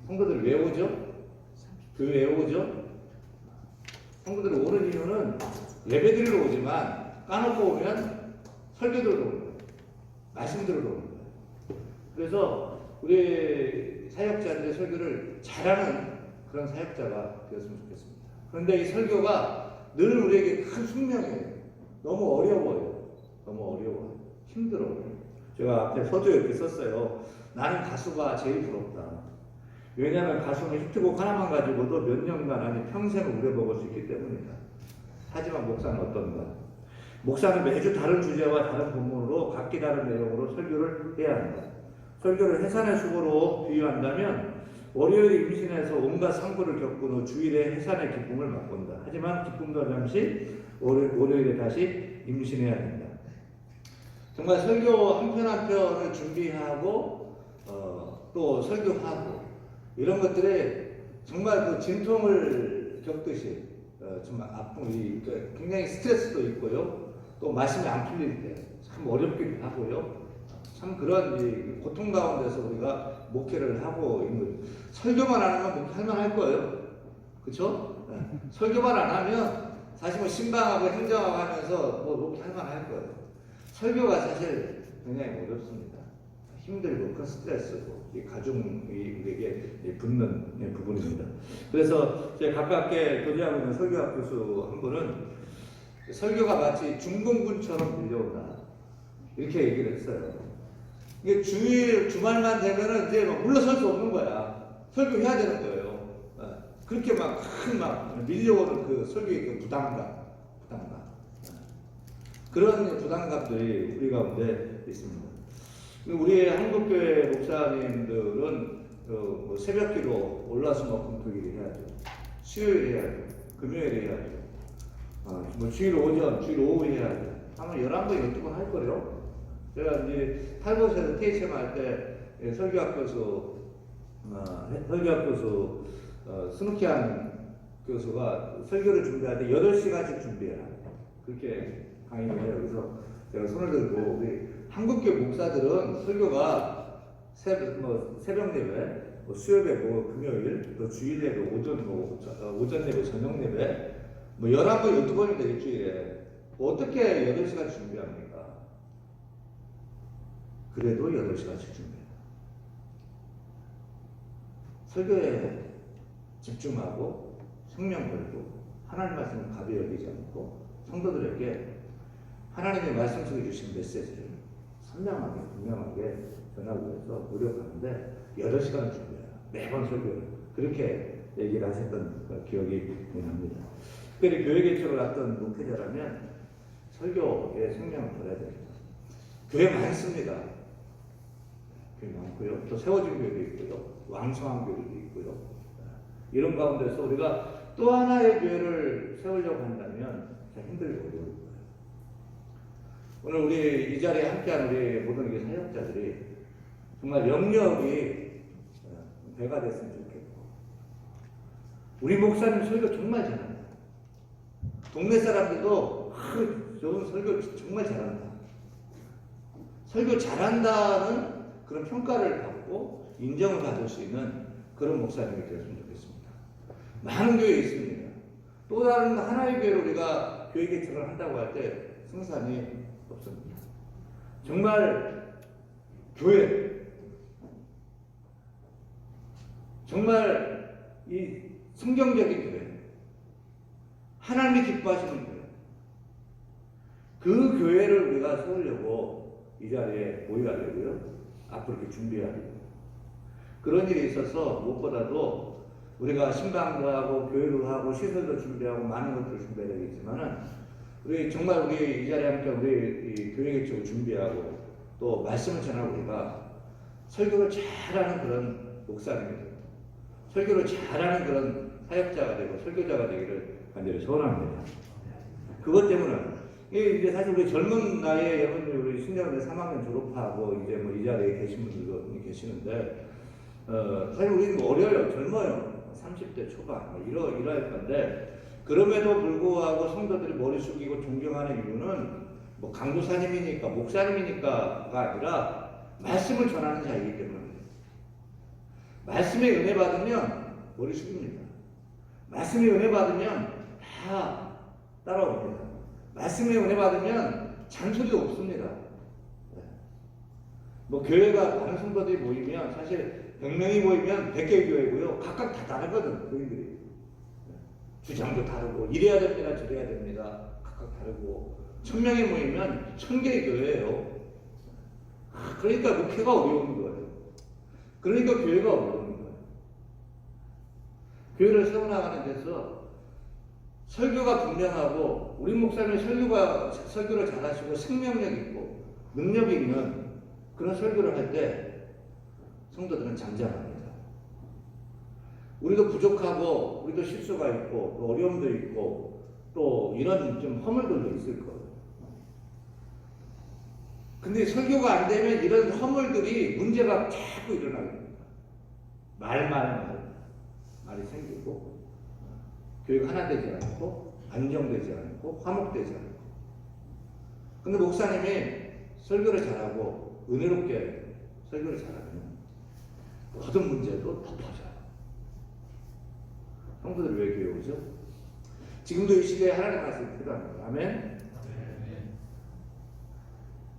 성도들 왜 오죠? 교회 왜 오죠? 성도들이 오는 이유는 예배 드리러 오지만 까놓고 오면 설교 들으러 오는 거예요. 말씀 들으러 오는 거예요. 그래서 우리 사역자들의 설교를 잘하는 그런 사역자가 되었으면 좋겠습니다. 그런데 이 설교가 늘 우리에게 큰 숙명이에요. 너무 어려워요. 너무 어려워요. 힘들어요. 제가 앞에 서두에 이렇게 썼어요. 나는 가수가 제일 부럽다. 왜냐하면 가수는 히트곡 하나만 가지고도 몇 년간 아니 평생을 우려먹을 수 있기 때문이다. 하지만 목사는 어떤가? 목사는 매주 다른 주제와 다른 본문으로 각기 다른 내용으로 설교를 해야 한다. 설교를 해산의 수고로 비유한다면 월요일 임신해서 온갖 상고를 겪은 후 주일에 해산의 기쁨을 맛본다. 하지만 기쁨도 잠시 월요일에 다시 임신해야 된다. 정말 설교 한 편 한 편을 준비하고 또 설교하고 이런 것들에 정말 그 진통을 겪듯이 정말 아픔이 굉장히 스트레스도 있고요. 또 말씀이 안 풀릴 때 참 어렵기도 하고요. 참 그런 고통 가운데서 우리가 목회를 하고 있는 거죠. 설교만 안 하면 목회 할만할 거예요. 그렇죠? 네. 설교만 안 하면 사실 뭐 신방하고 행정하고 하면서 뭐 목회 할만할 거예요. 설교가 사실 굉장히 어렵습니다. 힘들고 큰 스트레스고 이 가족에게 붙는 부분입니다. 그래서 제가 가깝게 교제하고 있는 설교학 교수 한 분은 설교가 마치 중공군처럼 밀려온다 이렇게 얘기를 했어요. 이게 주말만 되면은 이제 막 물러설 수 없는 거야. 설교해야 되는 거예요. 그렇게 막 밀려오는 그 설교의 그 부담감. 그런 부담감들이 우리 가운데 있습니다. 우리 한국교회 목사님들은 뭐 새벽기도 월화수목금토일 해야죠. 수요일 해야죠. 금요일 해야죠. 뭐 주일 오전, 주일 오후 해야죠. 아마 11번, 12번 할 거래요. 제가 이제 탈북에서 THM 할 때 설교학 교수 스누키안 교수가 설교를 준비할 때 8시간씩 준비해라. 그렇게 강의를 해요. 그래서 제가 손을 들고 우리 한국교회 목사들은 설교가 새벽 예배, 수요일에 금요일, 또 주일 예배, 오전 예배, 저녁 예배, 11번, 12번입니다, 일주일에. 어떻게 8시간 준비합니까? 그래도 8시간씩 준비해요. 설교에 집중하고, 생명 걸고, 하나님 말씀을 가벼이 여기지 않고, 성도들에게 하나님의 말씀 속에 주신 메시지를 선명하게, 분명하게 전하기 위해서 노력하는데 8시간을 준비해요. 매번 설교를. 그렇게 얘기를 하셨던 기억이 납니다. 특별히 교회 개척을 앞둔 목회자라면 설교에 생명을 걸어야 됩니다. 교회 많습니다. 교회 많고요. 또 세워진 교회도 있고요. 왕성한 교회도 있고요. 이런 가운데서 우리가 또 하나의 교회를 세우려고 한다면 참 힘들고 어려울 거예요. 오늘 우리 이 자리에 함께한 우리 모든 사역자들이 정말 영역이 배가 됐으면 좋겠고, 우리 목사님 설교 정말 잘한다. 동네 사람들도 저분 설교 정말 잘한다. 설교 잘한다는 그런 평가를 받고 인정을 받을 수 있는 그런 목사님이 되었으면 좋겠습니다. 많은 교회 있습니다. 또 다른 하나의 교회로 우리가 교회 개척을 한다고 할 때 승산이 없습니다. 정말 교회, 정말 이 성경적인 교회, 하나님이 기뻐하시는 교회, 그 교회를 우리가 세우려고 이 자리에 모여야 되고요. 앞으로 이렇게 준비해야 되고, 그런 일이 있어서 무엇보다도 우리가 신방도 하고 교회도 하고 시설도 준비하고 많은 것들을 준비해야 되겠지만은 우리 정말 우리 이 자리에 함께 우리 이 교회 개척을 준비하고 또 말씀을 전하고 우리가 설교를 잘하는 그런 목사님이 되고 설교를 잘하는 그런 사역자가 되고 설교자가 되기를 간절히 소원합니다. 그것 때문에 이제 사실 우리 젊은 나이에 여러분들 우리 신대원대 3학년 졸업하고 이제 뭐 이 자리에 계신 분들도 계시는데 사실 우리는 어려요, 젊어요. 30대 초반 이럴 건데 그럼에도 불구하고 성도들이 머리 숙이고 존경하는 이유는 뭐 강도사님이니까 목사님이니까가 아니라 말씀을 전하는 자이기 때문입니다. 말씀에 은혜 받으면 머리 숙입니다. 말씀에 은혜 받으면 다 따라옵니다. 말씀에 은혜 받으면 잔소리도 없습니다. 뭐 교회가 많은 성도들이 모이면 사실 100명이 모이면 100개의 교회고요. 각각 다 다르거든, 교인들이. 주장도 다르고 이래야 됩니다, 저래야 됩니다. 각각 다르고 1000명이 모이면 1000개의 교회예요. 그러니까 목회가 어려운 거예요. 그러니까 교회가 어려운 거예요. 교회를 세워나가는 데서 설교가 분명하고 우리 목사님이 설교를 잘하시고 생명력 있고 능력이 있는 그런 설교를 할 때 성도들은 잠잠합니다. 우리도 부족하고 우리도 실수가 있고 또 어려움도 있고 또 이런 좀 허물들도 있을 거예요. 근데 설교가 안 되면 이런 허물들이 문제가 자꾸 일어나게 됩니다. 말이 생기고 교회가 하나 되지 않고 안정되지 않고 화목되지 않고. 근데 목사님이 설교를 잘하고 은혜롭게 설교를 잘하면 모든 문제도 덮어져요. 성도들 왜 교회 오죠? 지금도 이 시대에 하나님의 말씀이 필요합니다. 아멘?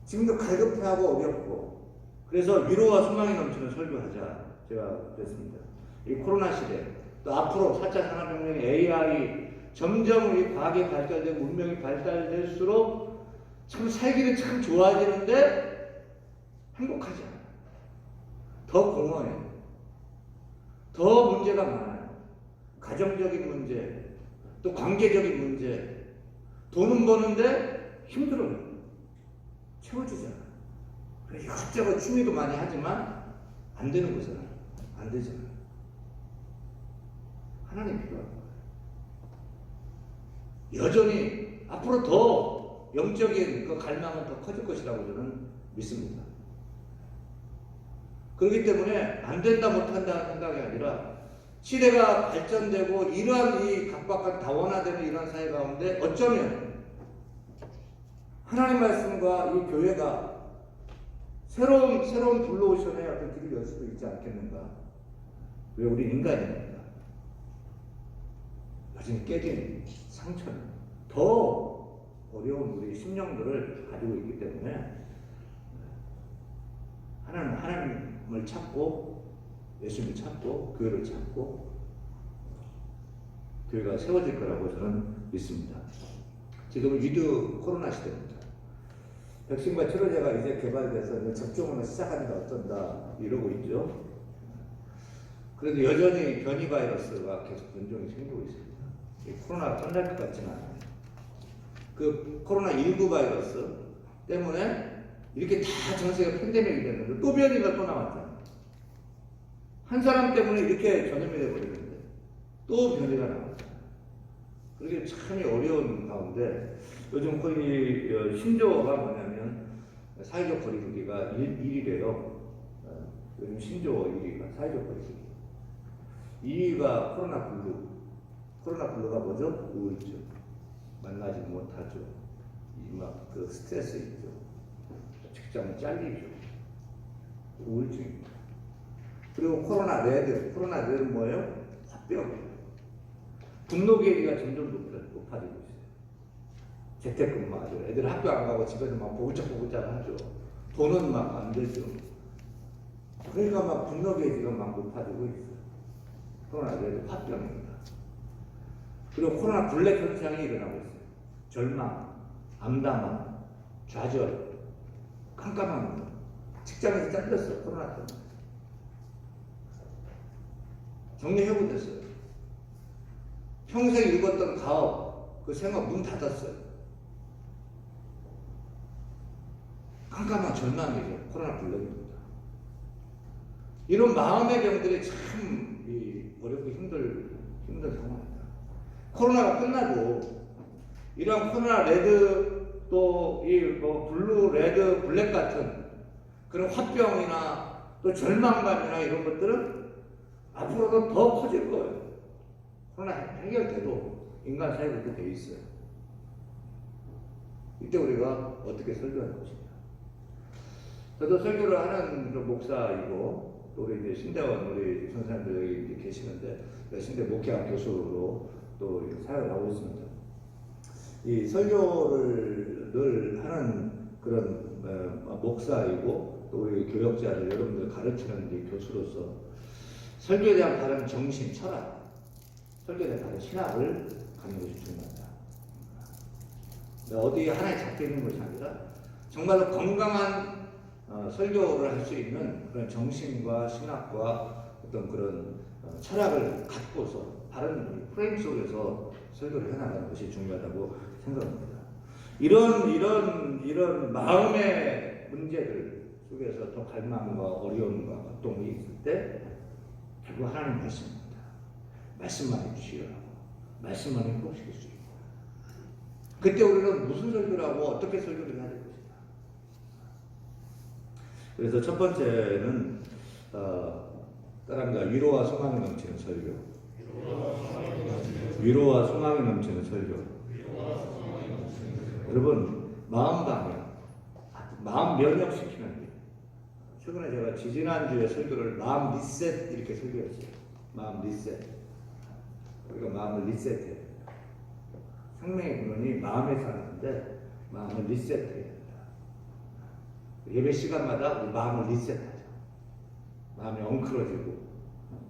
지금도 갈급하고 어렵고 그래서 위로와 소망이 넘치는 설교하자 제가 그랬습니다. 이 코로나 시대 또 앞으로 4차 산업혁명 AI 점점 우리 과학이 발달되고 문명이 발달될수록 참 살기는 참 좋아지는데 행복하지 않아요. 더 공허해요. 더 문제가 많아요. 가정적인 문제, 또 관계적인 문제, 돈은 버는데 힘들어요. 채워주잖아요. 이것저것 취미도 많이 하지만 안 되는 거잖아요. 안 되잖아요. 하나님 필요한 거예요. 여전히 앞으로 더 영적인 그 갈망은 더 커질 것이라고 저는 믿습니다. 그렇기 때문에 안 된다 못한다는 생각이 아니라 시대가 발전되고 이러한 이 각박한 다원화되는 이러한 사회 가운데 어쩌면 하나님 말씀과 이 교회가 새로운 블루오션의 어떤 길을 열 수도 있지 않겠는가. 왜 우리 인간입니다. 여전히 깨진 상처는 더 어려운 우리 심령들을 가지고 있기 때문에 하나님을 찾고 예수님을 찾고 교회를 찾고 교회가 세워질 거라고 저는 믿습니다. 지금 위드 코로나 시대입니다. 백신과 치료제가 이제 개발돼서 이제 접종을 시작하니까 어쩐다 이러고 있죠. 그래도 여전히 변이 바이러스가 계속 변종이 생기고 있습니다. 이 코로나가 끝날 것 같지는 않아요. 그 코로나19 바이러스 때문에 이렇게 다 전 세계 팬데믹이 됐는데 또 변이가 또 나왔잖아요. 한 사람 때문에 이렇게 전염이 되어버리는데 또 변이가 나왔잖아요. 그게 참이 어려운 가운데 요즘 거의 신조어가 뭐냐면 사회적 거리두기가 1위래요. 요즘 신조어 1위가 사회적 거리두기. 2위가 코로나 블루. 코로나 블루가 뭐죠? 우울증. 만나지 못하죠. 막 그 스트레스 있죠. 직장은 잘리죠. 우울증입니다. 그리고 코로나 레드. 코로나 레드는 뭐예요? 화병. 분노 계기가 점점 높아지고 있어요. 재택근무하죠. 애들 학교 안 가고 집에서 막 보글짝보글짝 하죠. 돈은 막 안 되죠. 그러니까 막 분노 계기가 막 높아지고 있어요. 코로나 레드 화병입니다. 그리고 코로나 블랙 현상이 일어나고 있어요. 절망, 암담함, 좌절, 깜깜한 거. 직장에서 잘렸어요. 코로나 때문에. 정리해고됐어요. 평생 읽었던 가업, 그 생업 문 닫았어요. 깜깜한 절망이죠. 코로나 블랙입니다. 이런 마음의 병들이 참 어렵고 힘든 상황입니다. 코로나가 끝나도 이런 코로나 레드 또 이 블루, 레드, 블랙 같은 그런 화병이나 또 절망감이나 이런 것들은 앞으로도 더 커질 거예요. 코로나 해결돼도 인간 사회가 그렇게 돼 있어요. 이때 우리가 어떻게 설교할 것인가. 저도 설교를 하는 목사이고 또 우리 이제 신대원 우리 선생님들 여기 이제 계시는데 신대 목회학 교수로 또 사역을 하고 있습니다. 이 설교를 늘 하는 그런 목사이고 또 우리 교역자를 여러분들 가르치는 이제 교수로서 설교에 대한 바른 정신, 철학, 설교에 대한 바른 신학을 갖는 것이 중요하다. 어디 하나에 잡혀 있는 것이 아니라 정말로 건강한 설교를 할 수 있는 그런 정신과 신학과 어떤 그런 철학을 갖고서 바른 프레임 속에서 설교를 해나가는 것이 중요하다고 생각합니다. 이런 마음의 문제들 속에서 더 갈망과 어려움과 고통이 있을 때 결국 하나님 말씀입니다. 말씀만 해주시라고, 말씀만 행복시킬 수 있고, 그때 우리는 무슨 설교를 하고 어떻게 설교를 해야 될 것인가. 그래서 첫 번째는 따라합니다. 위로와 소망이 넘치는 설교. 위로와 소망이 넘치는 설교. 여러분, 마음 방역, 마음 면역시키는 게. 최근에 제가 지지난주에 설교를 마음 리셋 이렇게 설교했어요. 마음 리셋. 우리가 마음을 리셋해야 됩니다. 생명의 근원이 마음에서 하는데 마음을 리셋해야 됩니다. 예배 시간마다 우리 마음을 리셋하죠. 마음이 엉클어지고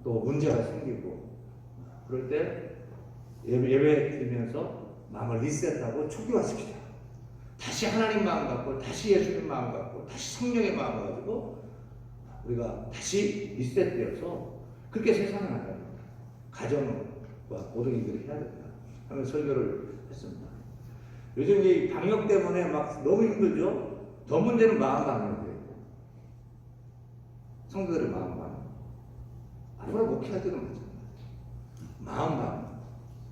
또 문제가 생기고 그럴 때 예배 드리면서 마음을 리셋하고 초기화시키자. 다시 하나님 마음 갖고 다시 예수님 마음 갖고 다시 성령의 마음 가지고 우리가 다시 리셋되어서 그렇게 세상을 나가는 가정과 모든 일들을 해야 된다 하는 설교를 했습니다. 요즘 이 방역 때문에 막 너무 힘들죠? 더 문제는 마음 방역이에요. 성도들의 마음 방역. 앞으로 목회할 때는 마찬가지예요. 마음 방역.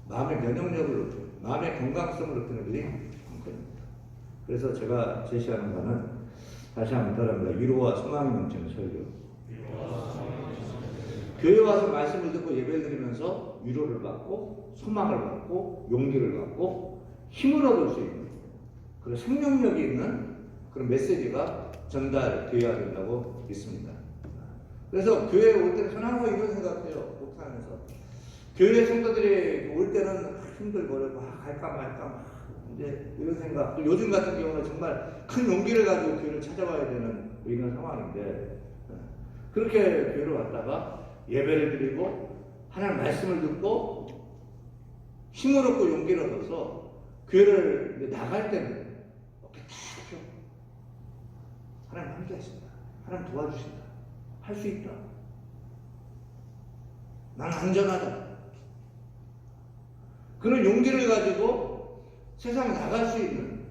마음의 면역력을 높이는, 마음의 건강성을 높이는 것이 관건입니다. 그래서 제가 제시하는 바는 다시 한번 따라합니다. 위로와 소망이 넘치는 설교. 교회 와서 말씀을 듣고 예배를 드리면서 위로를 받고 소망을 받고 용기를 받고 힘을 얻을 수 있는 그런 생명력이 있는 그런 메시지가 전달되어야 된다고 믿습니다. 그래서 교회에 올 때는 저는 항상 이런 생각해요. 목사하면서 교회 성도들이 올 때는 힘들고 어렵고 갈까 말까 이제 이런 생각. 또 요즘 같은 경우는 정말 큰 용기를 가지고 교회를 찾아와야 되는 이런 상황인데 그렇게 교회로 왔다가 예배를 드리고 하나님 말씀을 듣고 힘을 얻고 용기를 얻어서 교회를 나갈 때는 어깨 탁 펴. 하나님 함께 하신다. 하나님 도와주신다. 할 수 있다. 난 안전하다. 그런 용기를 가지고 세상에 나갈 수 있는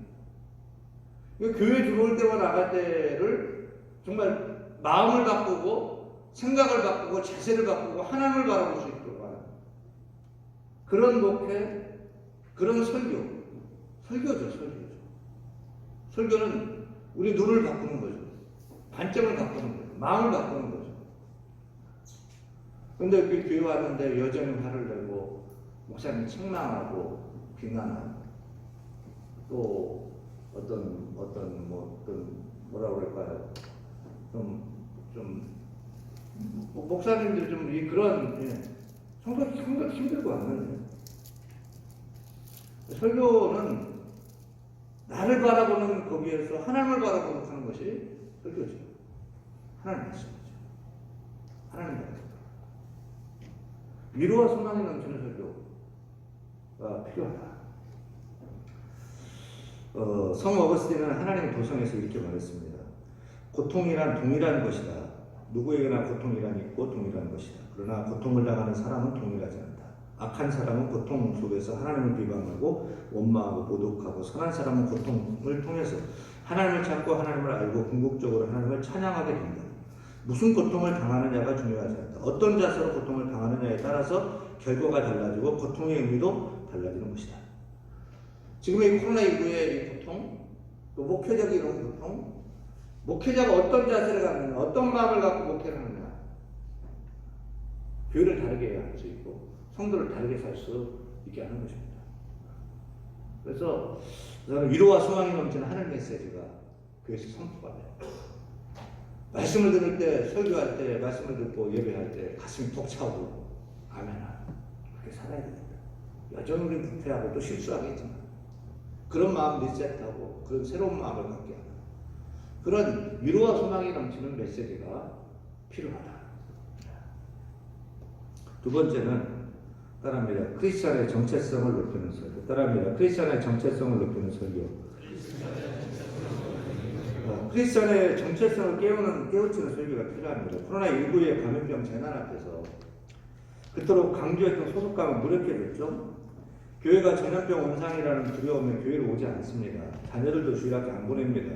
교회 들어올 때와 나갈 때를 정말 마음을 바꾸고 생각을 바꾸고 자세를 바꾸고 하나님을 바라볼 수 있도록 하는 그런 목회, 그런 설교죠. 설교는 우리 눈을 바꾸는 거죠. 관점을 바꾸는 거죠. 마음을 바꾸는 거죠. 그런데 그 교회 왔는데 여전히 화를 내고 목사님 책망하고 비난하고 또 뭐라 그럴까요? 목사님들 좀 그런 성격이 힘들고 왔는데 설교는 나를 바라보는 거기에서 하나님을 바라보고 하는 것이 설교죠. 하나님 말씀이죠. 하나님 말씀. 위로와 소망이 넘치는 설교가 필요하다. 성 어거스틴은 하나님 도성에서 이렇게 말했습니다. 고통이란 동일한 것이다. 누구에게나 고통이란 있고 동일한 것이다. 그러나 고통을 당하는 사람은 동일하지 않다. 악한 사람은 고통 속에서 하나님을 비방하고 원망하고 모독하고 선한 사람은 고통을 통해서 하나님을 찾고 하나님을 알고 궁극적으로 하나님을 찬양하게 된다. 무슨 고통을 당하느냐가 중요하지 않다. 어떤 자세로 고통을 당하느냐에 따라서 결과가 달라지고 고통의 의미도 달라지는 것이다. 지금 이 코로나19의 이 고통, 또 목회적인 이런 고통, 목회자가 어떤 자세를 갖느냐, 어떤 마음을 갖고 목회를 하느냐, 교회를 다르게 할 수 있고 성도를 다르게 살 수 있게 하는 것입니다. 그래서 저는 위로와 소망이 넘치는 하나님 메시지가 교회에서 선포가 돼요. 말씀을 들을 때, 설교할 때, 말씀을 듣고 예배할 때 가슴이 벅차고 아멘아. 그렇게 살아야 됩니다. 여전히 우리 부패하고 또 실수하겠지만 그런 마음 리셋하고 그런 새로운 마음을 갖게 하는 그런 위로와 소망이 넘치는 메시지가 필요하다. 두 번째는 따라합니다. 크리스찬의 정체성을 높이는 설교. 따라합니다. 크리스찬의 정체성을 높이는 설교. 크리스찬의 정체성을 깨우치는 설교가 필요합니다. 코로나19의 감염병 재난 앞에서 그토록 강조했던 소속감은 무력해졌죠. 교회가 전염병 원상이라는 두려움에 교회로 오지 않습니다. 자녀들도 주일학교 안 보냅니다.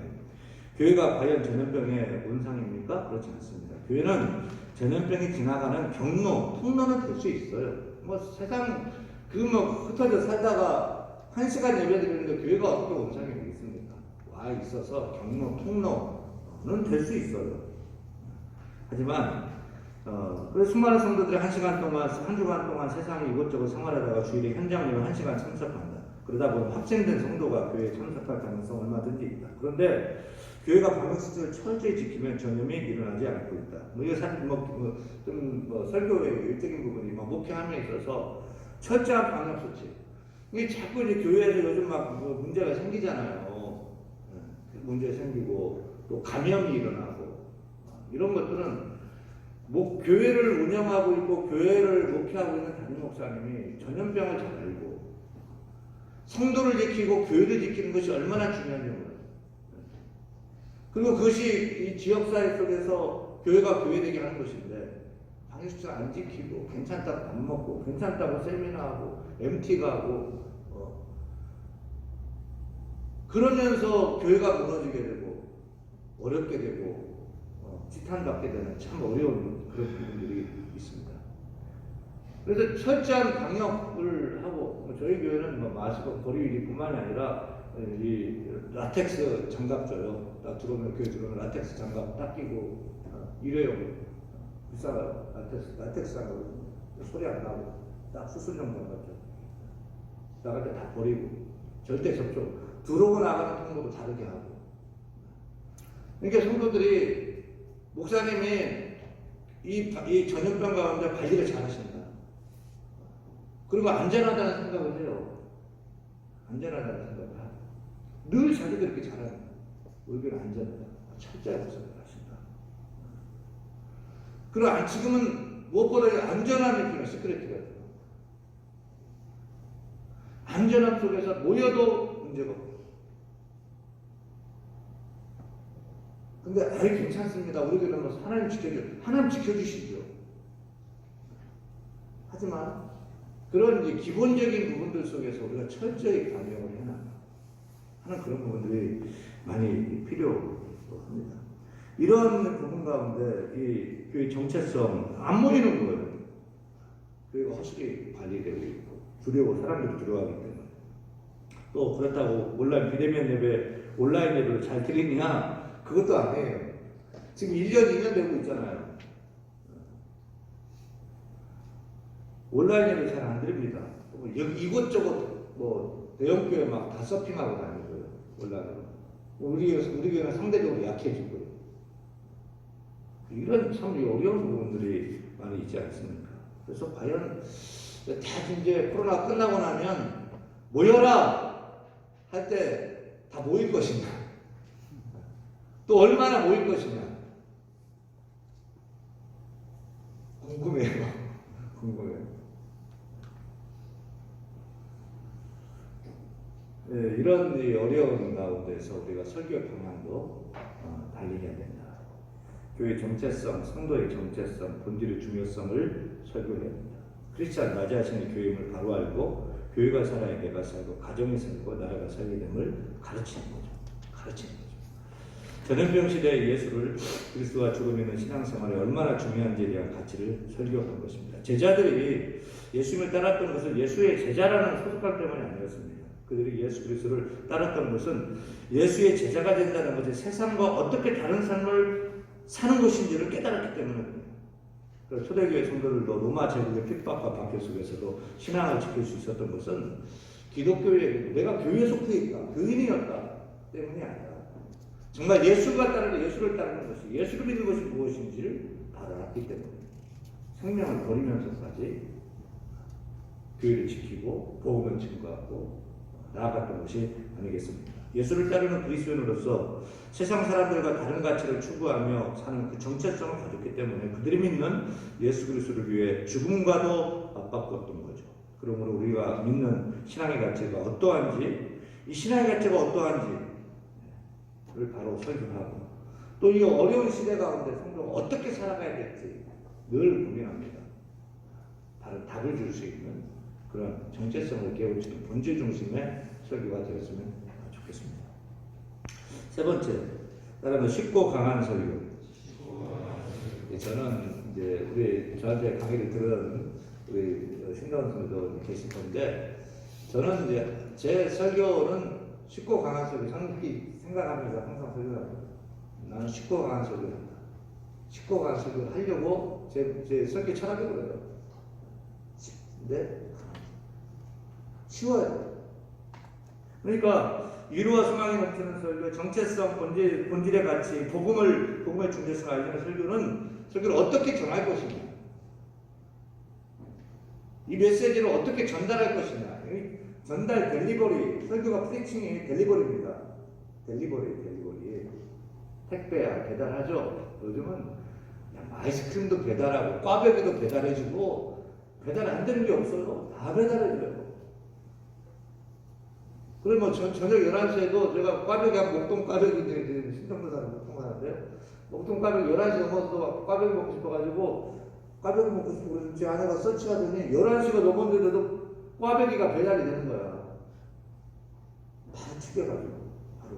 교회가 과연 전염병의 원상입니까? 그렇지 않습니다. 교회는 전염병이 지나가는 경로, 통로는 될 수 있어요. 뭐 세상 흩어져 살다가 1시간 예배 드리는데 교회가 어떻게 원상이 되겠습니까? 와 있어서 경로, 통로는 될 수 있어요. 하지만 그래서 수많은 성도들이 한 주간 동안 세상에 이것저것 생활하다가 주일에 현장 예배 1시간 참석한다. 그러다 보면 확진된 성도가 교회에 참석할 가능성 얼마든지 있다. 그런데 교회가 방역수칙을 철저히 지키면 전염이 일어나지 않고 있다. 이거 사실 설교의 일적인 부분이 목회함에 있어서 철저한 방역수칙. 이게 자꾸 이제 교회에서 요즘 문제가 생기잖아요. 문제 생기고 또 감염이 일어나고 이런 것들은 교회를 운영하고 있고 교회를 목회하고 있는 담임 목사님이 전염병을 잘 알고 성도를 지키고 교회를 지키는 것이 얼마나 중요한지 몰라요. 그리고 그것이 이 지역사회 속에서 교회가 교회되게 하는 것인데 방역수칙 안 지키고 괜찮다고 밥 먹고 괜찮다고 세미나하고 MT 가고 그러면서 교회가 무너지게 되고 어렵게 되고 지탄받게 되는 참 어려운 그런 부분들이 있습니다. 그래서 철저한 방역을 하고 저희 교회는 마스크 거리뿐만이 아니라 이 라텍스 장갑 줘요. 딱 들어오면 교회 들어오면 라텍스 장갑 딱 끼고 일회용 비싸요. 라텍스 장갑 소리 안 나고 딱 수술용 장갑 줘. 나갈 때 다 버리고 절대 접촉. 들어오고 나가는 통로도 다르게 하고. 그러니까 성도들이 목사님이 이 전염병 가운데 관리를 잘 하신다. 그리고 안전하다는 생각을 해요. 안전하다는 생각을 하고. 늘 자기들 이렇게 잘하는 거예요. 우리 교회는 안전하다. 철저히 목사님을 하신다. 그리고 지금은 무엇보다 안전함이 필요해요. 시크릿가 돼요. 안전함 속에서 모여도 문제가 없고. 근데 아예 괜찮습니다. 우리 교회는 하나님 지켜주시죠. 하지만 그런 이제 기본적인 부분들 속에서 우리가 철저히 반영을 해나가 하는 그런 부분들이 많이 필요합니다. 이런 부분 가운데 이 교회 정체성 안 모이는 거예요. 교회가 허술히 관리되고 있고 두려워 사람들이 두려워하기 때문에 또 그렇다고 온라인 비대면 예배 온라인 예배를 잘 드리느냐 그것도 아니에요. 지금 1년 2년 되고 있잖아요. 온라인 예배 잘 안 드립니다. 이것저것 대형교회 막 다 서핑하고 다니고요. 온라인으로. 우리 교회는 상대적으로 약해지고요. 이런 참 어려운 부분들이 많이 있지 않습니까? 그래서 과연 다 이제 코로나 끝나고 나면 모여라 할 때 다 모일 것이냐 또 얼마나 모일 것이냐 궁금해요. 네, 이런 어려운 가운데서 우리가 설교 방향도 달리 해야 된다. 교회 정체성, 성도의 정체성, 본질의 중요성을 설교해야 된다. 크리스찬 맞이하시는 교회임을 바로 알고 교회가 살아야 내가 살고 가정이 살고 나라가 살게 됨을 가르치는 거죠. 전염병 시대의 예수를 그리스도와 죽음이 있는 신앙생활에 얼마나 중요한지에 대한 가치를 설교한 것입니다. 제자들이 예수님을 따랐던 것은 예수의 제자라는 소속감 때문이 아니었습니다. 그들이 예수 그리스도를 따랐던 것은 예수의 제자가 된다는 것이 세상과 어떻게 다른 삶을 사는 것인지를 깨달았기 때문입니다. 초대교회 성도들도 로마 제국의 핍박과 박해 속에서도 신앙을 지킬 수 있었던 것은 기독교의 내가 교회에 속해 있다, 교인이었다 때문이 아니라 정말 예수를 따르는 것이, 예수를 믿는 것이 무엇인지를 바로 알았기 때문에 생명을 버리면서까지 교회를 지키고 복음을 증거하고 나아갔던 것이 아니겠습니까? 예수를 따르는 그리스도인으로서 세상 사람들과 다른 가치를 추구하며 사는 그 정체성을 가졌기 때문에 그들이 믿는 예수 그리스도를 위해 죽음과도 맞바꿨던 거죠. 그러므로 우리가 믿는 신앙의 가치가 어떠한지, 이 신앙의 가치가 어떠한지를 바로 설명하고, 또 이 어려운 시대 가운데 성도가 어떻게 살아가야 될지 늘 고민합니다. 바로 답을 줄 수 있는 그런 정체성을 깨우치는 본질 중심의 설교가 되었으면 좋겠습니다. 세 번째, 따르는 쉽고 강한 설교. 저는 이제 저한테 강의를 들은 우리 신가원 선생님도 계실 건데, 저는 이제 제 설교는 쉽고 강한 설교, 저는 그렇게 생각하면서 항상 설교를 합니다. 나는 쉽고 강한 설교를 한다. 쉽고 강한 설교를 하려고 제 설교 철학이 그래요. 근데 쉬워요. 그러니까 위로와 소망이 넘치는 설교, 정체성, 본질의 가치, 복음의 중요성을 알리는 설교를 어떻게 전할 것이냐, 이 메시지를 어떻게 전달할 것이냐, 전달 델리버리, 설교가 프리칭이 델리버리입니다. 델리버리. 택배야 배달하죠. 요즘은 아이스크림도 배달하고 꽈배기도 배달해주고 배달 안 되는 게 없어요. 다 배달해줘요. 그래 뭐 저녁 11시에도 제가 꽈배기 한 목동 꽈배기 신청도 사는 목동 가는데요. 목동 꽈배기 11시 넘어서 꽈배기 먹고 싶어가지고 꽈배기 먹고 싶고 그래서 제 아내가 서치하더니 11시가 넘었는데도 꽈배기가 배달이 되는 거야. 바로 튀겨가지고 바로.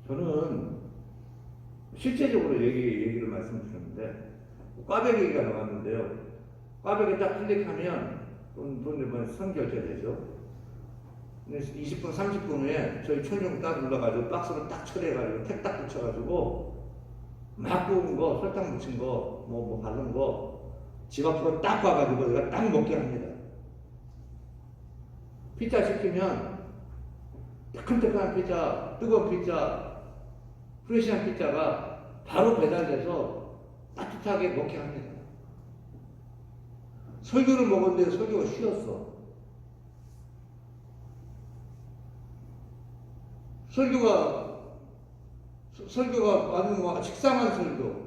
저는 실제적으로 얘기를 말씀드렸는데 꽈배기가 나왔는데요. 꽈배기 딱 클릭하면 돈 내면 선 결제되죠. 20분, 30분 후에 저희 천용 딱 눌러가지고 박스로 딱 처리해가지고 택 딱 붙여가지고 막 구운 거, 설탕 묻힌 거, 뭐 바른 거 집 앞으로 딱 와가지고 내가 딱 먹게 합니다. 피자 시키면 뜨끈뜨끈한 피자, 뜨거운 피자, 프레시한 피자가 바로 배달돼서 따뜻하게 먹게 합니다. 설교를 먹었는데 설교가 쉬웠어. 설교가 완전 막 식상한 설교,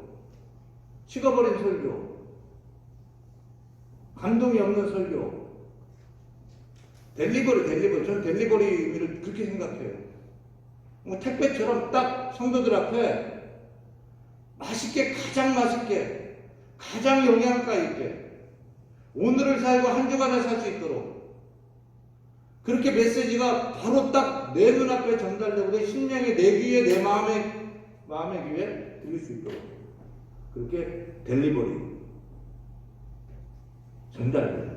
식어버린 설교, 감동이 없는 설교. 델리버리. 저는 델리버리 의미를 그렇게 생각해요. 뭐 택배처럼 딱 성도들 앞에 가장 맛있게, 가장 영양가 있게, 오늘을 살고 한 주간을 살 수 있도록 그렇게 메시지가 바로 딱 내 눈앞에 전달되고 내 심령의 내 귀에 내 마음의 귀에 들릴 수 있도록 그렇게 델리버리 전달.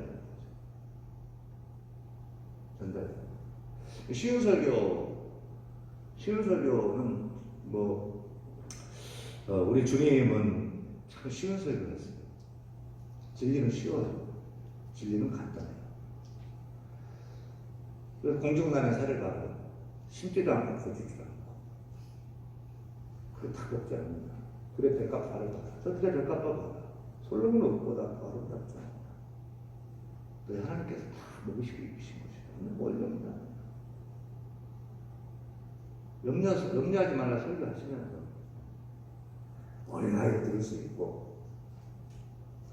쉬운 설교는 우리 주님은 참 쉬운 설교를 했어요. 진리는 쉬워요. 진리는 간단해요. 그래서 공중난의 사례를 봐요. 심지도 않고 거지지도 않고. 그래 다 먹지 않는다. 그래 백값 바를 받아. 저들의 백값 받아. 솔로몬 옷보다 더 아름답지 않다. 너희 하나님께서 다 먹이시고 입히신 거죠. 뭘 염려하지 말라 설교하시면서 어린아이도 들을 수 있고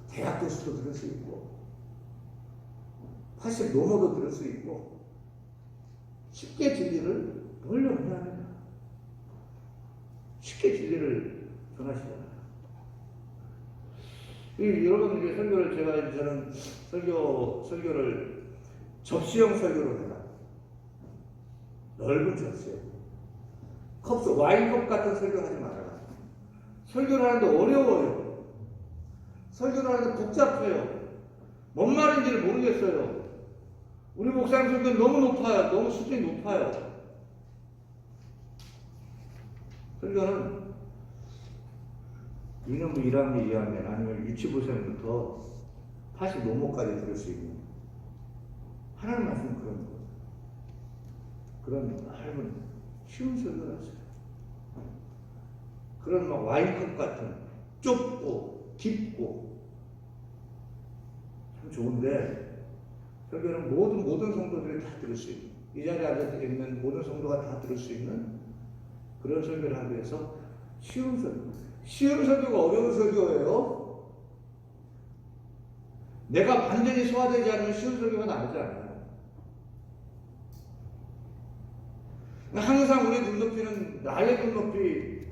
대학 교수도 들을 수 있고 80 노모도 들을 수 있고 쉽게 진리를 뭘 염려하느냐. 쉽게 진리를 전하시잖아요. 여러분 이제 저는 설교를 접시형 설교로 해라. 넓은 접시형. 와인컵 같은 설교하지 말아라. 설교를 하는데 어려워요. 설교를 하는데 복잡해요. 뭔 말인지를 모르겠어요. 우리 목사님 설교는 너무 높아요. 너무 수준이 높아요. 설교는 2학년, 1학년, 2학년 아니면 유치부생부터 80 노모까지 들을 수 있는 하나님 말씀 그런 거. 그런 넓은 쉬운 설교를 하세요. 그런 막 와인컵 같은 좁고 깊고 참 좋은데 설교는 모든 성도들이 다 들을 수 있는, 이 자리에 앉아 있는 모든 성도가 다 들을 수 있는 그런 설교를 하기 위해서 쉬운 설교가 어려운 설교예요. 내가 완전히 소화되지 않으면 쉬운 설교가 나오지 않아요. 항상 우리 눈높이는 나의 눈높이,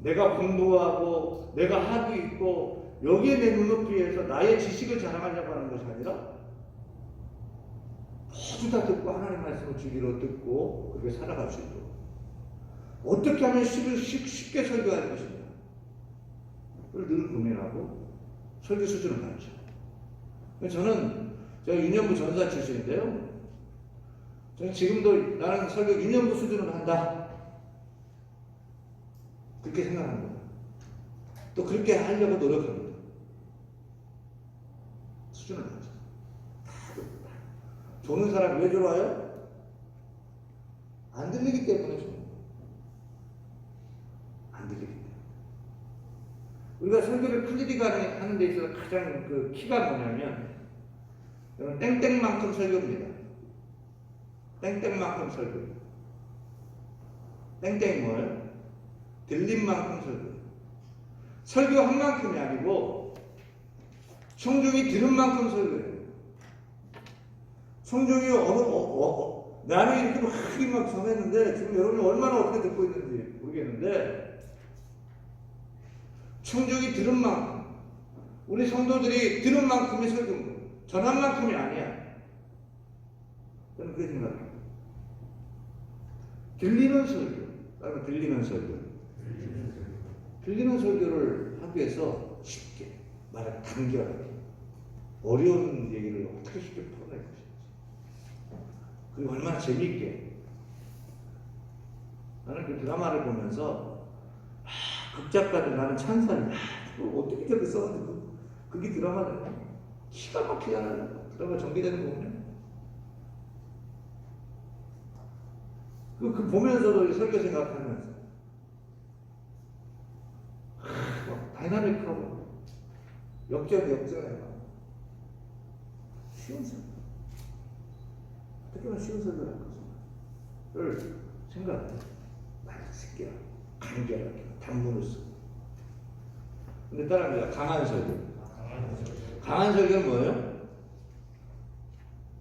내가 공부하고 내가 하고 있고 여기에 내 눈높이에서 나의 지식을 자랑하려고 하는 것이 아니라 모두 다 듣고 하나님 말씀을 주기로 듣고 그렇게 살아갈 수 있도록 어떻게 하면 쉽게 설교할 것인가 그걸 늘 고민하고 설교 수준을 가르쳐. 제가 유년부 전사 출신인데요. 저는 지금도 나는 설교 유년부 수준으로 한다. 그렇게 생각합니다. 또 그렇게 하려고 노력합니다. 수준을 가르쳐. 조는 사람 왜 좋아요? 안 들리기 때문에 좋아요. 안 들리기 때문에. 우리가 설교를 클리디가 하는 데 있어서 가장 그 키가 뭐냐면 여러분 땡땡만큼 설교입니다. 땡땡만큼 설교. 땡땡이 뭐예요? 들린 만큼 설교. 설교한 만큼이 아니고 청중이 들은 만큼 설교예요. 청중이 나는 이렇게 막 전했는데 지금 여러분이 얼마나 어떻게 듣고 있는지 모르겠는데 청중이 들은 만큼, 우리 성도들이 들은 만큼의 설교인 거예요. 전한 만큼이 아니야. 저는 그렇게 생각해요. 들리는 설교, 따로 들리는 설교. 들리는 설교를 하기 위해서 쉽게 말하면 간결하게 어려운 얘기를 어떻게 쉽게 풀어낼 것인지, 그리고 얼마나 재미있게. 나는 그 드라마를 보면서 극작가들 나는 찬사를 어떻게 저렇게 써가지고 그게 드라마잖아요. 기가 막히잖아요. 드라마 전개되는 거 보면 그 보면서도 설교 생각하면서 막 다이나믹하고 역전에 쉬운 설교, 어떻게 하면 쉬운 설교를 할 것인가를 생각해. 쉽게 간결하게 단문을 쓰고. 근데 따라합니다. 강한 설교. 강한 설교는 뭐예요?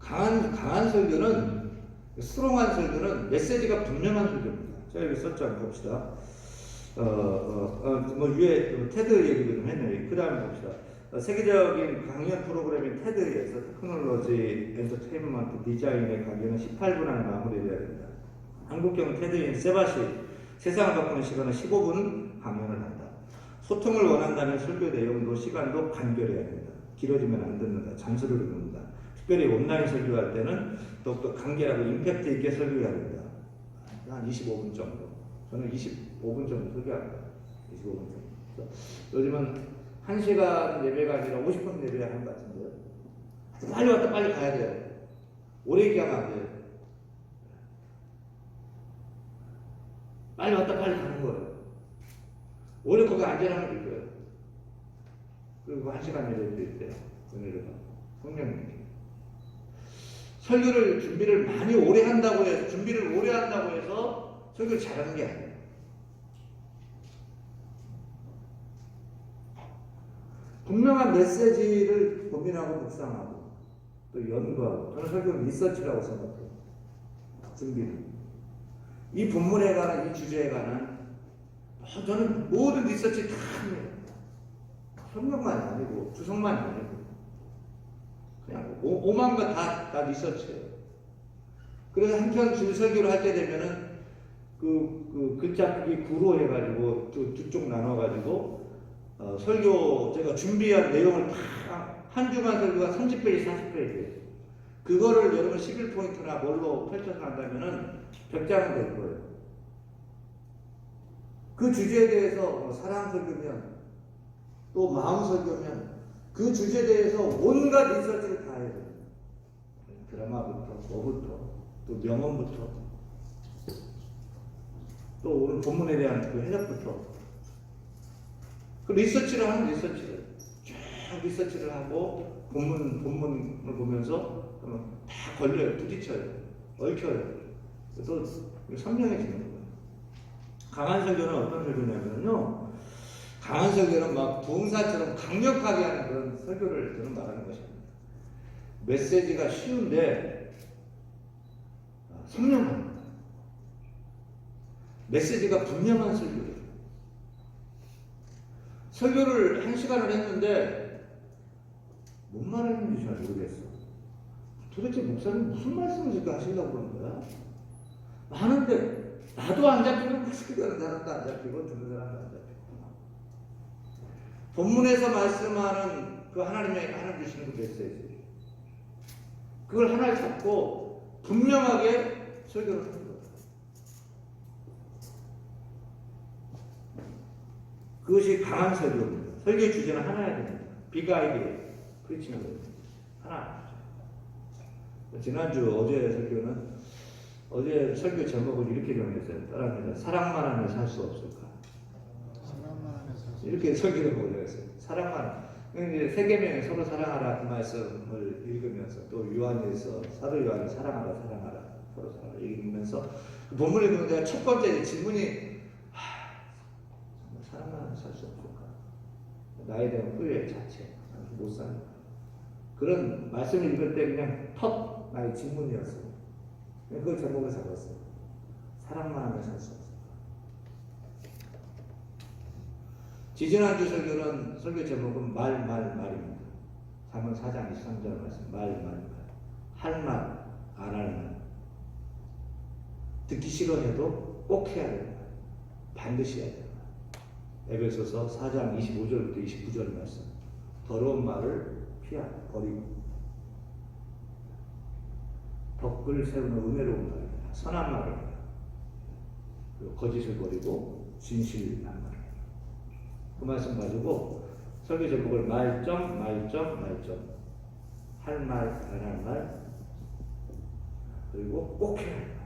강한 설교는, 스트롱한 설교는 메시지가 분명한 설교입니다. 자, 여기 썼죠? 한번 봅시다. 위에 테드 얘기도 좀 했네요. 그 다음에 봅시다. 세계적인 강연 프로그램인 테드에서 테크놀로지, 엔터테인먼트, 디자인의 강연은 18분 안에 마무리되어야 됩니다. 한국형 테드인 세바시, 세상을 바꾸는 시간은 15분 강연을 한다. 소통을 원한다면 설교 내용도 시간도 간결해야 됩니다. 길어지면 안 듣는다. 잔소리를 듣는다. 특별히 온라인 설교할 때는 더욱더 간결하고 임팩트 있게 설교해야 됩니다. 한 25분 정도. 저는 25분 정도 설교합니다. 25분 정도. 요즘은 1시간 예배가 아니라 50분 예배 하는 것 같은데요. 빨리 왔다 빨리 가야 돼요. 오래 있게 하면 안 돼요. 빨리 왔다 빨리 가는 거예요. 오래 거기 앉아라면 될 거예요. 그리고 1시간 예배도 있대요. 오늘은 성령님. 설교를 준비를 많이 오래 한다고 해서, 준비를 오래 한다고 해서 설교를 잘하는 게 아니에요. 분명한 메시지를 고민하고 묵상하고 또 연구하고, 저는 설교는 리서치라고 생각해요. 준비는. 이 본문에 관한, 이 주제에 관한 저는 모든 리서치 다 합니다. 성경만이 아니고 주성만이 아니고 그냥 오만 거 다 리서치예요. 그래서 한편 줄 설교를 할 때 되면은 그 글자 크기 구로 해가지고 두 쪽 나눠가지고 설교 제가 준비한 내용을 다 한 주간 설교가 30페이지 40페이지 그거를 여러분 11포인트나 뭘로 펼쳐서 한다면은 100장은 될 거예요. 그 주제에 대해서 사랑 설교면 또 마음 설교면 그 주제에 대해서 온갖 리서치를 다 해야 돼요. 드라마부터 뭐부터 또 명언부터 또 오늘 본문에 대한 그 해석부터 그 리서치를 하는 리서치를 쭉 리서치를 하고 본문을 보면서 다 걸려요, 부딪혀요, 얽혀요. 또 선명해지는 거예요. 강한 설교는 어떤 설교냐면요, 강한 설교는 막 부흥사처럼 강력하게 하는 그런 설교를 저는 말하는 것입니다. 메시지가 쉬운데 선명합니다. 메시지가 분명한 설교예요. 설교를 1시간을 했는데 뭔 말했는지 잘 모르겠어. 도대체 목사님 무슨 말씀을 지금 하시려고 그러는 거야? 하는데 나도 안 잡히고 듣는 사람도 안 잡히고 듣는 사람도 안 잡히고. 본문에서 말씀하는 그 하나님 주시는 그 메시지, 그걸 하나를 잡고 분명하게 설교를 하는 거예요. 그것이 강한 설교입니다. 설교의 주제는 하나여야 됩니다. 빅아이디어 프리칭을 하나. 지난주 어제 설교 제목을 이렇게 정했어요. 따라합니다. 사랑만 하면 살 수 없을까? 이렇게 설교를 보려했어요. 사랑만. 이제 세계명에 서로 사랑하라 그 말씀을 읽으면서 또 요한에서 사도 요한이 사랑하라 서로 사랑하라 읽으면서 그 본문에 보면 내가 첫 번째 질문이 정말 사랑만 하면 살 수 없을까? 나에 대한 후회 자체 못 사는 그런 말씀을 읽을 때 그냥 나의 질문이었어요. 그걸 제목을 잡았어요. 사랑만 하면 살 수 없을까? 지지난주 설교 제목은 말입니다. 3문 4장 23절 말씀 말. 할 말, 안 할 말. 듣기 싫어해도 꼭 해야 되는 말. 반드시 해야 되는 말. 에베소서 4장 25절부터 29절 말씀. 더러운 말을 버리고 덕을 세우는 은혜로운 말입니다. 선한 말을 해라. 그리고 거짓을 버리고 진실한 말을. 그 말씀 가지고 설교 제목을 말점 할 말, 안 할 말, 그리고 꼭 해야 할 말.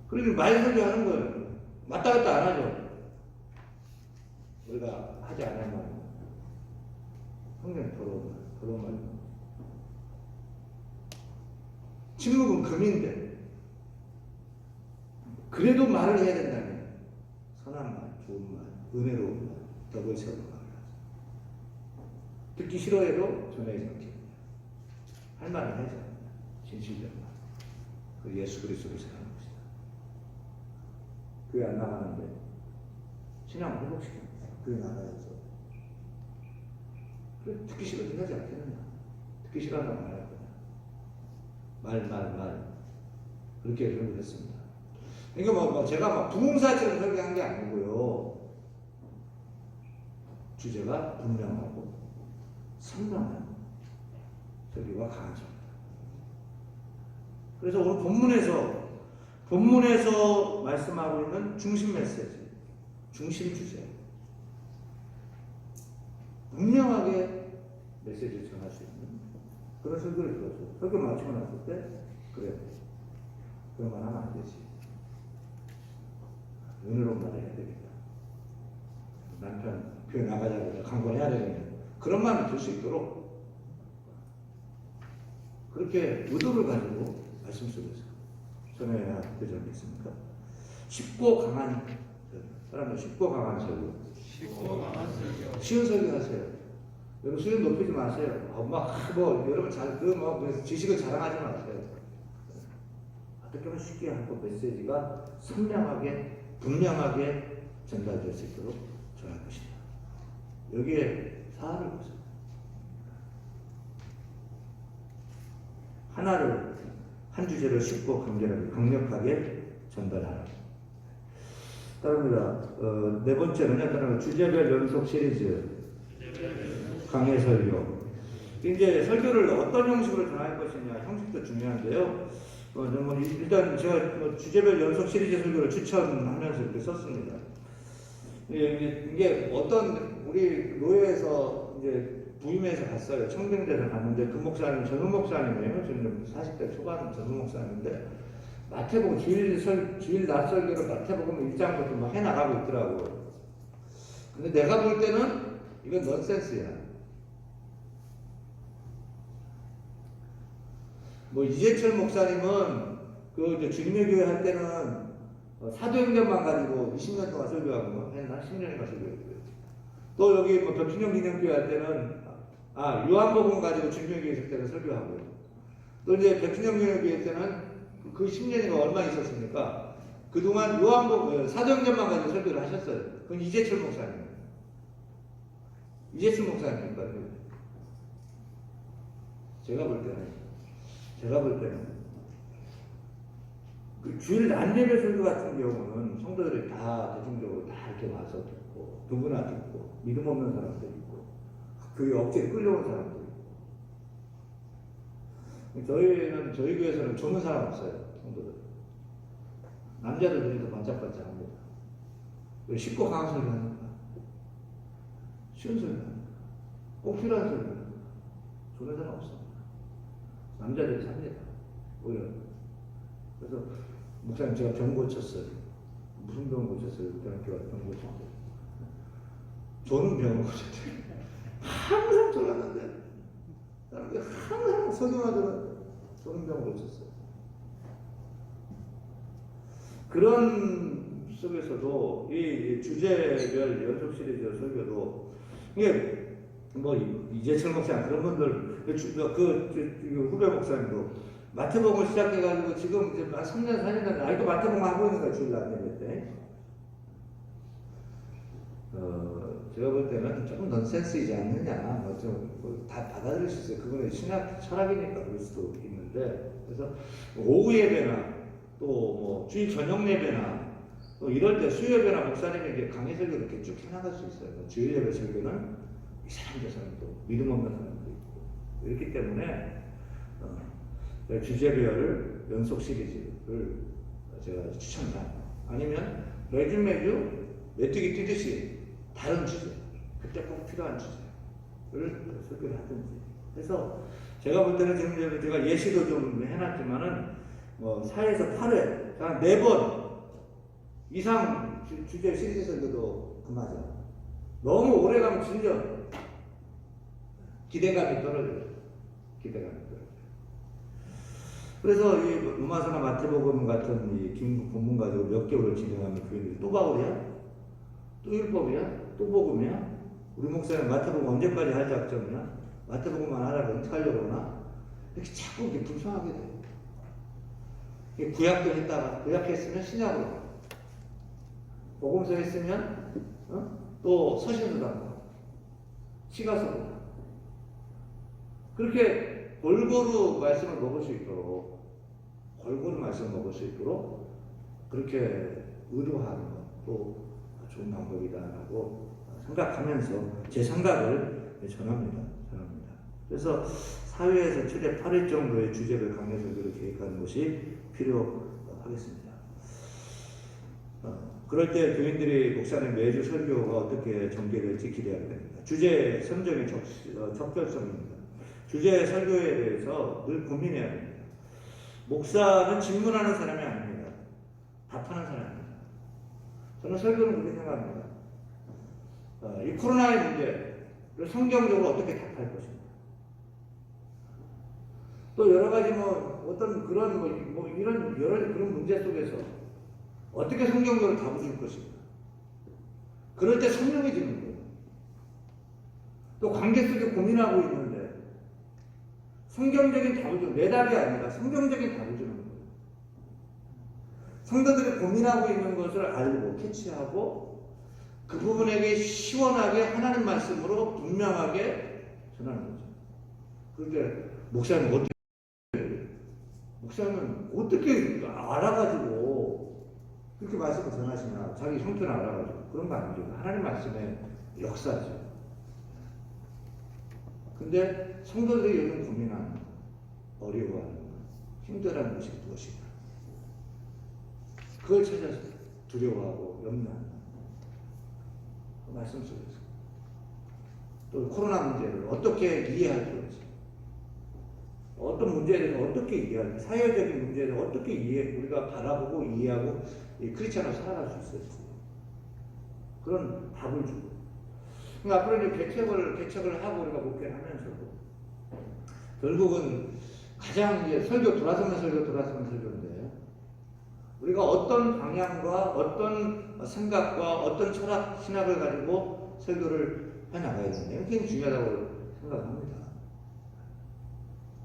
그리고 말 설교하는 거예요. 왔다 갔다 안 하죠. 우리가 하지 않을 말, 굉장히 더러운 말. 침묵은 금인데 그래도 말을 해야 된다면 선한 말, 좋은 말, 은혜로운 말, 덕을 세우는 말을 하죠. 듣기 싫어해도 전해야 됩니다. 할 말은 해야죠. 진실된 말. 그 예수 그리스도를 사랑하는 것이다. 교회 안 나가는데 신앙을 회복시킵니다. 교회 나가야죠. 듣기 싫어도 하지 않겠느냐. 듣기 싫어한다고 말할 거냐. 말. 그렇게 설교를 했습니다. 그러니까 제가 부흥사처럼 설교한 게 아니고요. 주제가 분명하고 선명한 설교가 강하죠. 그래서 오늘 본문에서 말씀하고 있는 중심 메시지, 중심 주제, 분명하게 메시지를 전할 수 있는 그런 설교를 들었어요. 설교 마치고 났을 때 그래, 그런 말 하면 안 되지. 은혜로운 말을 해야 되겠다. 남편 교회 나가자고 강권해야 되겠다. 그런 마음이 들 수 있도록 그렇게 의도를 가지고 말씀 속에서 전해야 되지 않겠습니까? 쉽고 강한 사람들 쉽고 강한 설교. 쉬운 설교 하세요. 여러분 수준 높이지 마세요. 여러분 지식을 자랑하지 마세요. 어떻게 하면 쉽게 하고 메시지가 선명하게 분명하게 전달될 수 있도록 전할 것이다. 여기에 사활을 보세요. 한 주제를 쉽고 강력하게 전달하라. 따릅니다. 네 번째는요, 주제별 연속 시리즈 강해 설교. 이제 설교를 어떤 형식으로 전할 것이냐, 형식도 중요한데요. 일단 제가 주제별 연속 시리즈 설교를 추천하면서 이렇게 썼습니다. 이게 어떤 우리 노예에서 이제 부임해서 갔어요. 청정대에서 갔는데 그 목사님 젊은 목사님이에요. 지금 40대 초반 젊은 목사님인데 마태복음 주일 낮 설교를 마태복음 1장부터 막 해나가고 있더라고요. 근데 내가 볼 때는 이건 넌센스야. 뭐 이재철 목사님은 그 이제 주님의교회 할 때는 사도행전만 가지고 20년 동안 설교하고 뭐 했나? 10년인가 설교했고요. 또 여기 뭐 벽신영 기념교회 할 때는 요한복음 가지고 주님의교회 있을 때는 설교하고요. 또 이제 벽신영 기념교회 때는 그 10년이가 얼마 있었습니까? 그동안 요한복음 사도행전만 가지고 설교를 하셨어요. 그건 이재철 목사님. 이재철 목사님입니까? 제가 볼 때는 그 주일 낮예배 설교 같은 경우는 성도들이 다 대중적으로 다 이렇게 와서 듣고 누구나 듣고 믿음 없는 사람들 있고 교회 억지로 끌려온 사람들 있고 저희 교회에서는 조는 사람 없어요. 성도들 남자들 눈이 더 반짝반짝합니다. 왜 쉽고 강한 소리 하니까 쉬운 소리 하니까 꼭 필요한 소리 하니까 조는 사람 없습니다. 남자들이 삽니다. 오히려 그래서 목사님 제가 병 고쳤어요. 무슨 병 고쳤어요? 대학교 가서 병 고쳤어요. 저는 병을 고쳤대요. 항상 졸랐는데 사람들이 항상 설교하더라고요. 저는 병을 고쳤어요. 그런 속에서도 이 주제별 연속 시리즈 설교도 이게 뭐 이재철 목사 그런 분들 그 후배 목사님도 마태복음을 시작해가지고 지금 이제 3년 4년 아직도 마태복음 하고 있는 거야. 주일 날 예배 때. 제가 볼 때는 조금 넌센스이지 않느냐. 다 받아들일 수 있어요. 그거는 신학 철학이니까 그럴 수도 있는데. 그래서 오후 예배나 또 뭐 주일 저녁 예배나 또 이럴 때 수요 예배나 목사님에게 강의 설교를 이렇게 쭉 해나갈 수 있어요. 주일 예배 설교는 이 사람 저 사람 또 믿음 없는 사람도 있고 이렇기 때문에 주제별 연속 시리즈를 제가 추천합니다. 아니면 매주 메뚜기 뛰듯이 다른 주제, 그때 꼭 필요한 주제를 설교를 하든지 해서 제가 볼 때는 지금 제가 예시도 좀 해놨지만은 뭐 4에서 8회, 한 4번 이상 주제 시리즈 설교도 그만하죠. 너무 오래 가면 질려. 기대감이 떨어져요. 그래서 이 루마서나 마태복음 같은 이 긴 본문 가지고 몇 개월을 진행하면 교인들이 또 바울이야? 또 율법이야? 또 복음이야? 우리 목사님 마태복음 언제까지 할 작정이야? 마태복음만 하라고 어떻게 하려고 그러나? 이렇게 자꾸 이렇게 불쌍하게 돼. 구약도 했다가 구약했으면 신약으로 복음서 했으면 또 서신도 담고 시가서도 담고 그렇게 골고루 말씀을 먹을 수 있도록 그렇게 의도하는 것도 좋은 방법이다라고 생각하면서 제 생각을 전합니다. 그래서 사회에서 최대 8회 정도의 주제별 강의 설교를 계획하는 것이 필요하겠습니다. 그럴 때 교인들이 목사님 매주 설교가 어떻게 전개될지 기대하게 됩니다. 주제 선정의 적절성입니다. 주제 설교에 대해서 늘 고민해야 됩니다. 목사는 질문하는 사람이 아닙니다. 답하는 사람입니다. 저는 설교는 그렇게 생각합니다. 이 코로나의 문제를 성경적으로 어떻게 답할 것입니다. 또 여러 가지 어떤 그런 이런 여러 그런 문제 속에서 어떻게 성경적으로 답을 줄 것입니다. 그럴 때 선명해지는 거예요. 또 관계 속에 고민하고 있는데 성경적인 답을 주는 내 답이 아니라 성경적인 답을 주는 거예요. 성도들이 고민하고 있는 것을 알고 캐치하고 그 부분에게 시원하게 하나님 말씀으로 분명하게 전하는 거죠. 그런데 목사님은 어떻게 알아가지고 그렇게 말씀을 전하시나 자기 형편을 알아가지고 그런 거 아니죠. 하나님 말씀의 역사죠. 근데 성도들이 요즘 고민하는 어려워하는 힘들어하는 것이 무엇인가 그걸 찾아서 두려워하고 염려하는 그 말씀 속에서 또 코로나 문제를 어떻게 이해할 건지, 어떤 문제에 대해서 어떻게 이해할지, 사회적인 문제에 대해서 어떻게 우리가 바라보고 이해하고 크리스찬으로 살아갈 수 있을지 그런 답을 주고. 그러니까 앞으로 이제 개척을 하고 우리가 목회를 하면서도 결국은 가장 이제 돌아서면 설교인데 우리가 어떤 방향과 어떤 생각과 어떤 철학, 신학을 가지고 설교를 해나가야 되는데 굉장히 중요하다고 생각합니다.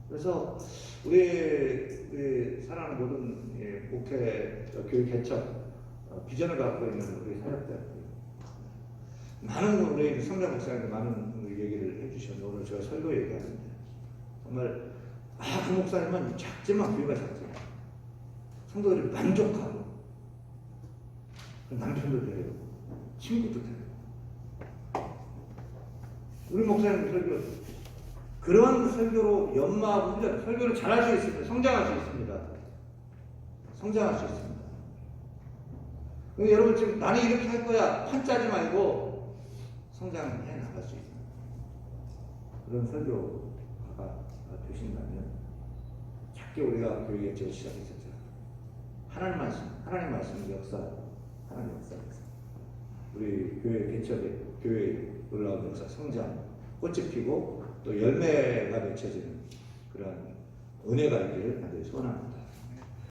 그래서 우리 사랑하는 모든 목회, 교육 개척 비전을 갖고 있는 우리 사역자들, 많은 우리 성장 목사님들 많은 얘기를 해주셨는데 오늘 제가 설교 얘기하는데 정말 그 목사님은 작지만 교회가 작지만 성도들이 만족하고 남편도 돼요, 친구도 돼요. 우리 목사님 설교 그런 설교로 연마하고 설교를 잘할 수 있습니다. 성장할 수 있습니다. 성장할 수 있습니다. 여러분 지금 나는 이렇게 할 거야 판 짜지 말고 성장해 나갈 수 있습니다. 그런 설교가 되신다면 작게 우리가 교회 개척을 시작했었잖아요. 하나님 말씀 역사, 하나님 역사에서 우리 교회 개척에 교회 올라온 역사 성장, 꽃이 피고 또 열매가 맺혀지는 그런 은혜가 있기를 간절히 소원합니다.